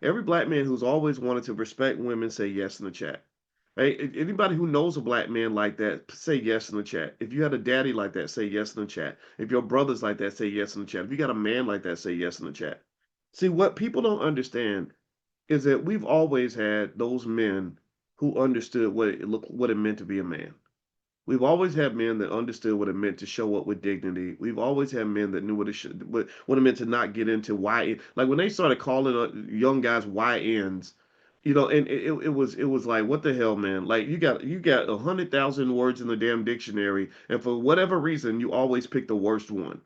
Every black man who's always wanted to respect women say yes in the chat. Hey, anybody who knows a black man like that, say yes in the chat. If you had a daddy like that, say yes in the chat. If your brother's like that, say yes in the chat. If you got a man like that, say yes in the chat. See, what people don't understand is that we've always had those men who understood what it meant to be a man. We've always had men that understood what it meant to show up with dignity. We've always had men that knew what it meant to not get into YN. Like when they started calling young guys YNs, and it was like, what the hell, man? Like you got 100,000 words in the damn dictionary, and for whatever reason, you always pick the worst one.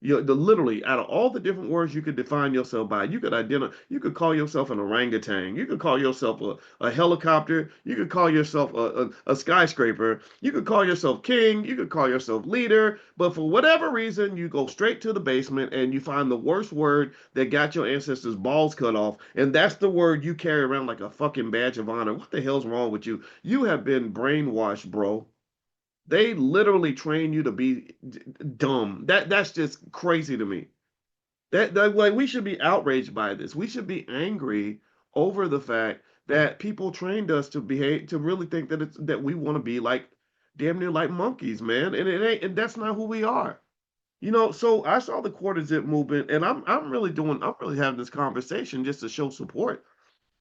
Literally out of all the different words you could define yourself by, you could call yourself an orangutan, you could call yourself a helicopter, you could call yourself a skyscraper, you could call yourself king, you could call yourself leader, but for whatever reason, you go straight to the basement and you find the worst word that got your ancestors' balls cut off, and that's the word you carry around like a fucking badge of honor. What the hell's wrong with you? You have been brainwashed, bro. They literally train you to be dumb. That's just crazy to me. That like we should be outraged by this. We should be angry over the fact that people trained us to behave to really think that we want to be like damn near like monkeys, man. And it ain't and that's not who we are. So I saw the quarter zip movement and I'm really having this conversation just to show support.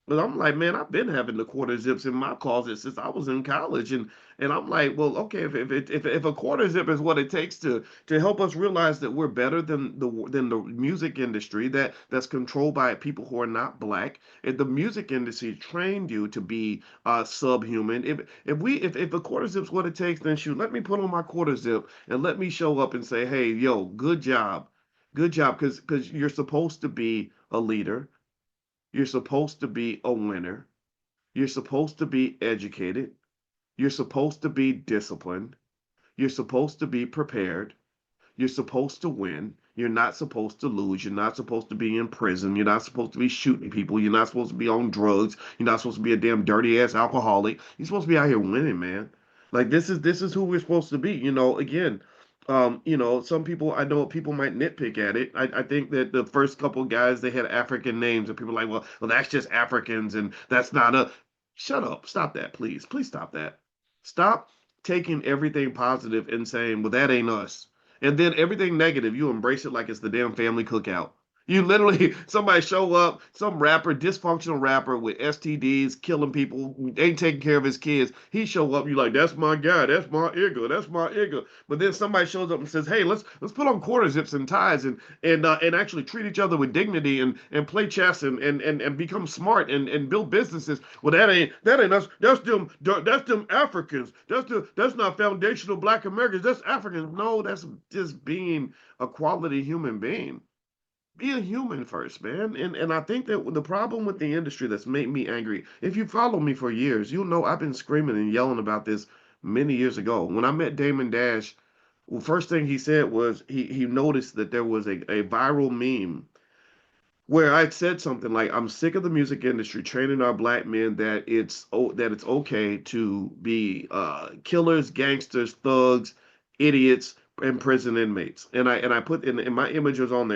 But I'm like, man, I've been having the quarter zips in my closet since I was in college, and I'm like, well, okay, if a quarter zip is what it takes to help us realize that we're better than the music industry that's controlled by people who are not black, if the music industry trained you to be subhuman, if a quarter zip's what it takes, then shoot, let me put on my quarter zip and let me show up and say, hey, yo, good job, because you're supposed to be a leader. You're supposed to be a winner. You're supposed to be educated. You're supposed to be disciplined. You're supposed to be prepared. You're supposed to win. You're not supposed to lose. You're not supposed to be in prison. You're not supposed to be shooting people. You're not supposed to be on drugs. You're not supposed to be a damn dirty ass alcoholic. You're supposed to be out here winning, man. Like this is who we're supposed to be. Again, some people I know people might nitpick at it. I think that the first couple guys they had African names, and people are like, well, that's just Africans, and that's not a. Shut up. Stop that, please. Please stop that. Stop taking everything positive and saying, well, that ain't us. And then everything negative, you embrace it like it's the damn family cookout. You literally, somebody show up, some rapper, dysfunctional rapper with STDs, killing people, ain't taking care of his kids. He show up, you like, that's my guy, that's my Igga, that's my Igga. But then somebody shows up and says, hey, let's put on quarter zips and ties and actually treat each other with dignity and play chess and become smart and build businesses. Well, that ain't us. That's them Africans. That's not foundational Black Americans. That's Africans. No, that's just being a quality human being. Be a human first, man. And I think that the problem with the industry that's made me angry, if you follow me for years, you'll know I've been screaming and yelling about this many years ago. When I met Damon Dash, well, first thing he said was he noticed that there was a viral meme where I said something like, "I'm sick of the music industry training our black men that it's okay to be killers, gangsters, thugs, idiots, and prison inmates." And I put in my image was on there.